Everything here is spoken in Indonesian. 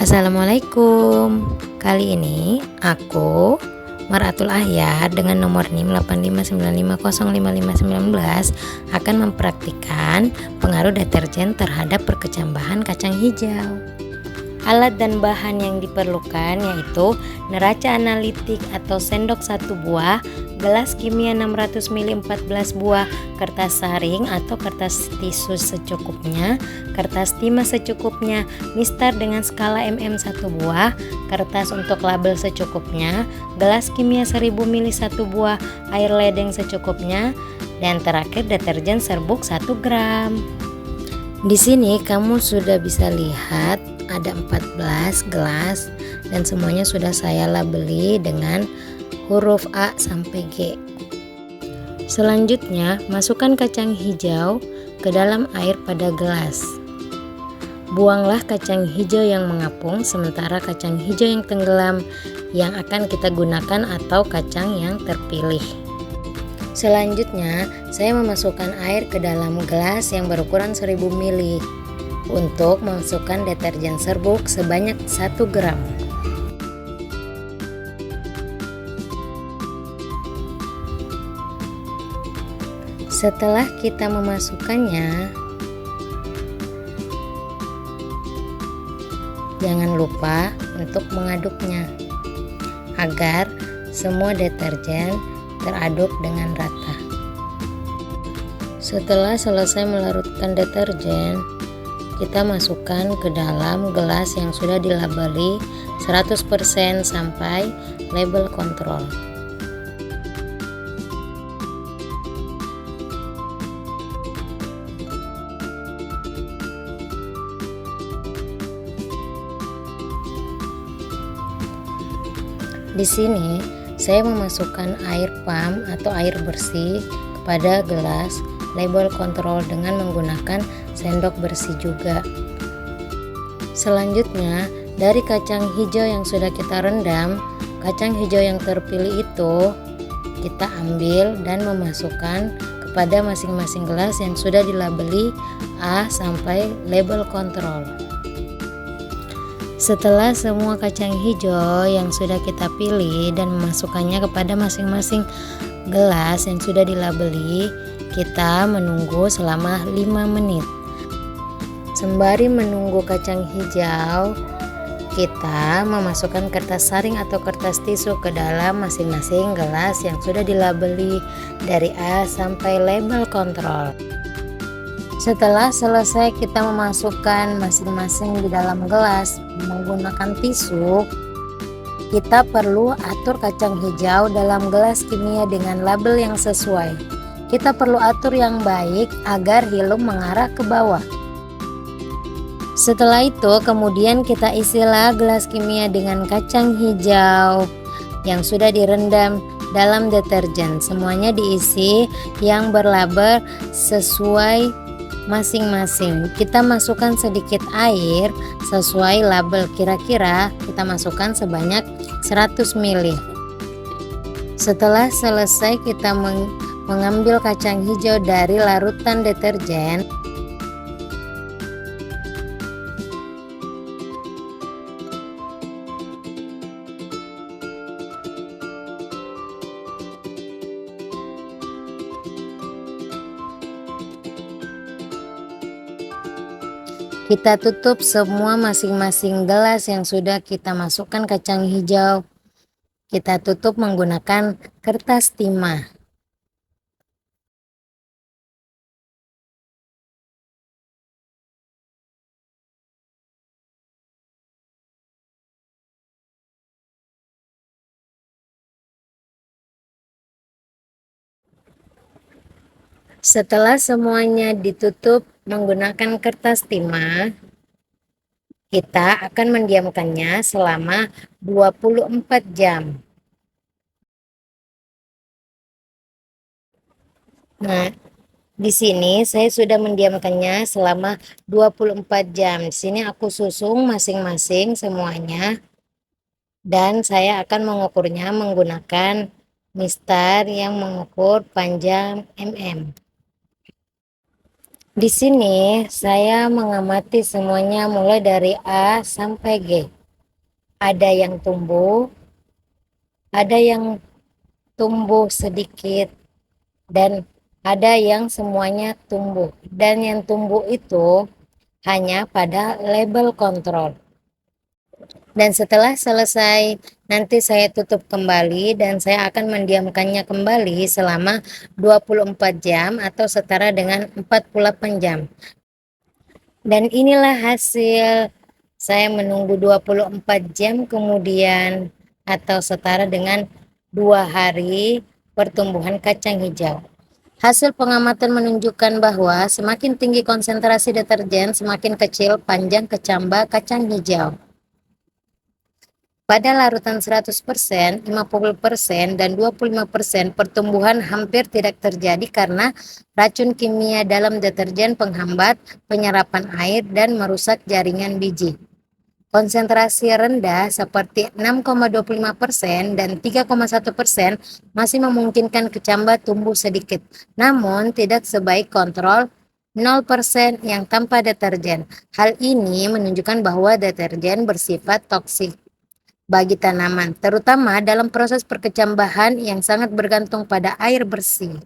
Assalamualaikum. Kali ini aku Maratul Ahyar dengan nomor NIM 8595055519 akan mempraktikkan pengaruh deterjen terhadap perkecambahan kacang hijau. Alat dan bahan yang diperlukan yaitu neraca analitik atau sendok 1 buah, gelas kimia 600 ml 14 buah, kertas saring atau kertas tisu secukupnya, kertas timah secukupnya, mistar dengan skala mm 1 buah, kertas untuk label secukupnya, gelas kimia 1000 ml 1 buah, air ledeng secukupnya, dan terakhir deterjen serbuk 1 gram. Di sini kamu sudah bisa lihat ada 14 gelas dan semuanya sudah saya labeli dengan huruf A sampai G. Selanjutnya, masukkan kacang hijau ke dalam air pada gelas. Buanglah kacang hijau yang mengapung, sementara kacang hijau yang tenggelam yang akan kita gunakan atau kacang yang terpilih. Selanjutnya, saya memasukkan air ke dalam gelas yang berukuran 1000 ml untuk memasukkan deterjen serbuk sebanyak 1 gram. Setelah kita memasukkannya, jangan lupa untuk mengaduknya agar semua deterjen teraduk dengan rata. Setelah selesai melarutkan deterjen, kita masukkan ke dalam gelas yang sudah dilabeli 100% sampai label kontrol. Di sini saya memasukkan air pam atau air bersih kepada gelas label kontrol dengan menggunakan sendok bersih juga. Selanjutnya, dari kacang hijau yang sudah kita rendam, kacang hijau yang terpilih itu kita ambil dan memasukkan kepada masing-masing gelas yang sudah dilabeli A sampai label kontrol. Setelah semua kacang hijau yang sudah kita pilih dan memasukkannya kepada masing-masing gelas yang sudah dilabeli, kita menunggu selama 5 menit. Sembari menunggu kacang hijau, kita memasukkan kertas saring atau kertas tisu ke dalam masing-masing gelas yang sudah dilabeli dari A sampai label kontrol. Setelah selesai kita memasukkan masing-masing di dalam gelas menggunakan tisu, kita perlu atur kacang hijau dalam gelas kimia dengan label yang sesuai. Kita perlu atur yang baik agar hilum mengarah ke bawah. Setelah itu kemudian kita isilah gelas kimia dengan kacang hijau yang sudah direndam dalam deterjen. Semuanya diisi yang berlabel sesuai masing-masing. Kita masukkan sedikit air sesuai label, kira-kira kita masukkan sebanyak 100 ml. Setelah selesai kita mengambil kacang hijau dari larutan deterjen. Kita tutup semua masing-masing gelas yang sudah kita masukkan kacang hijau. Kita tutup menggunakan kertas timah. Setelah semuanya ditutup menggunakan kertas timah, kita akan mendiamkannya selama 24 jam. Nah, di sini saya sudah mendiamkannya selama 24 jam. Di sini aku susung masing-masing semuanya dan saya akan mengukurnya menggunakan mistar yang mengukur panjang mm. Di sini saya mengamati semuanya mulai dari A sampai G. Ada yang tumbuh, ada yang tumbuh sedikit, dan ada yang semuanya tumbuh. Dan yang tumbuh itu hanya pada label kontrol. Dan setelah selesai, nanti saya tutup kembali dan saya akan mendiamkannya kembali selama 24 jam atau setara dengan 48 jam. Dan inilah hasil. Saya menunggu 24 jam kemudian atau setara dengan 2 hari pertumbuhan kacang hijau. Hasil pengamatan menunjukkan bahwa semakin tinggi konsentrasi deterjen, semakin kecil panjang kecambah kacang hijau. Pada larutan 100%, 50%, dan 25% pertumbuhan hampir tidak terjadi karena racun kimia dalam deterjen penghambat penyerapan air dan merusak jaringan biji. Konsentrasi rendah seperti 6,25% dan 3,1% masih memungkinkan kecambah tumbuh sedikit, namun tidak sebaik kontrol 0% yang tanpa deterjen. Hal ini menunjukkan bahwa deterjen bersifat toksik bagi tanaman, terutama dalam proses perkecambahan yang sangat bergantung pada air bersih.